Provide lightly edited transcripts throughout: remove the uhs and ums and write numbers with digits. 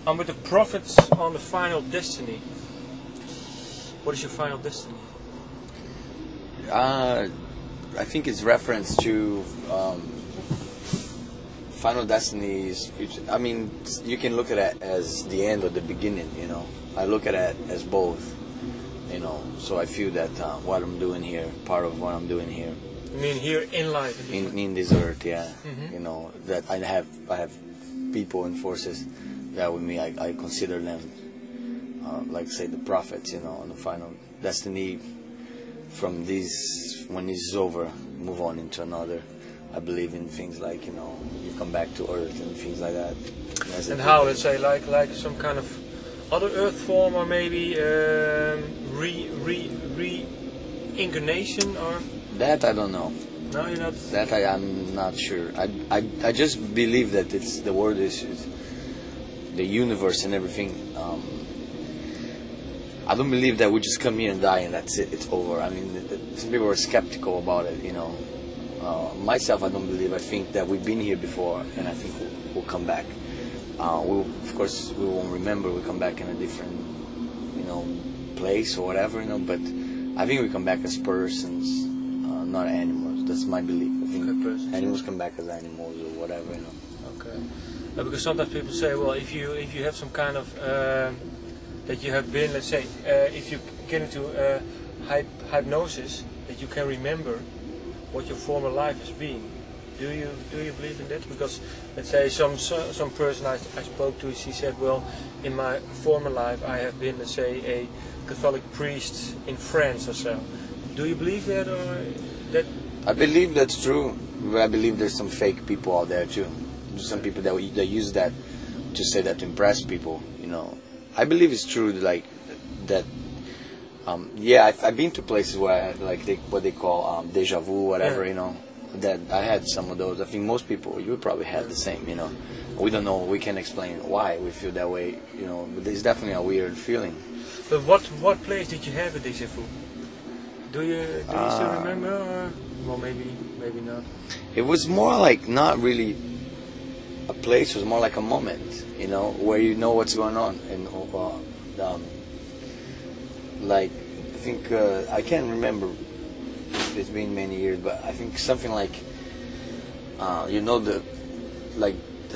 I'm with the prophets on the final destiny. What is your final destiny? I think it's reference to final destiny is. I mean, you can look at it as the end or the beginning. You know, I look at it as both. You know, so I feel that what I'm doing here, part of what I'm doing here. I mean, here in life. In this earth, yeah. Mm-hmm. You know that I have people and forces that with me. I consider them like say the prophets. You know, on the final destiny. From this, when this is over, move on into another. I believe in things like, you know, you come back to Earth and things like that. And how, let's say, like some kind of other Earth form, or maybe reincarnation, or that I don't know. No, you're not. That I'm not sure. I just believe that it's the world is the universe and everything. I don't believe that we just come here and die and that's it, it's over. I mean, some people are skeptical about it, you know. Myself, I don't believe. I think that we've been here before, and I think we'll come back. Of course, we won't remember. We come back in a different, you know, place or whatever, you know. But I think we come back as persons, not animals. That's my belief. I think animals come back as animals or whatever, you know. Okay. Because sometimes people say, well, if you have some kind of that you have been, let's say, if you get into hypnosis, that you can remember what your former life has been. Do you believe in that? Because let's say some person I spoke to, she said, well, in my former life I have been, let's say, a Catholic priest in France or so. Do you believe that, or that? I believe that's true. I believe there's some fake people out there too. There's some people that use that to say that to impress people, you know. I believe it's true, like that. Yeah, I've been to places where I had, like what they call deja vu, whatever, you know. That I had some of those. I think most people, you probably had the same, you know. We don't know. We can't explain why we feel that way, you know. But there's definitely a weird feeling. But what place did you have a deja vu? Do you still remember? Or, well, maybe not. It was more like not really a place. It was more like a moment, you know, where you know what's going on. And like I think I can't remember. It's been many years, but I think something like you know that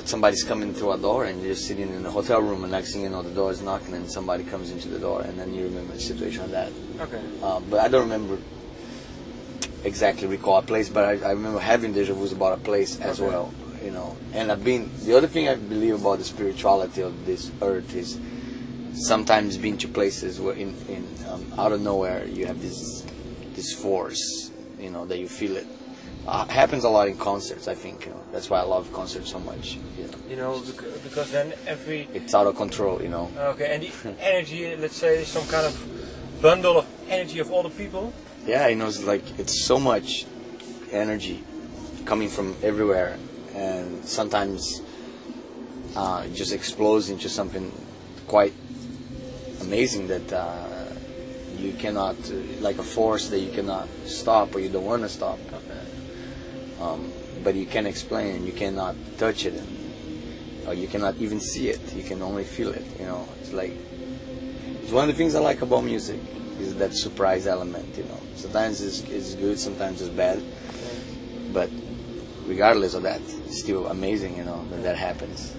somebody's coming through a door and you're sitting in a hotel room and next thing you know the door is knocking and somebody comes into the door and then you remember the situation of that. Okay. But I don't remember exactly recall a place, but I remember having deja vus about a place as well, you know. And the other thing I believe about the spirituality of this earth is sometimes being to places where in out of nowhere you have this force, you know, that you feel it. Happens a lot in concerts, I think. You know, that's why I love concerts so much. You know, because then it's out of control, you know. Okay, and the energy, let's say, some kind of bundle of energy of all the people. Yeah, you know, it's so much energy coming from everywhere, and sometimes it just explodes into something quite amazing that you cannot, like a force that you cannot stop or you don't want to stop. But you can't explain, you cannot touch it, or you cannot even see it. You can only feel it. You know, it's one of the things I like about music is that surprise element. You know, sometimes it's good, sometimes it's bad, but regardless of that, it's still amazing. You know, that happens.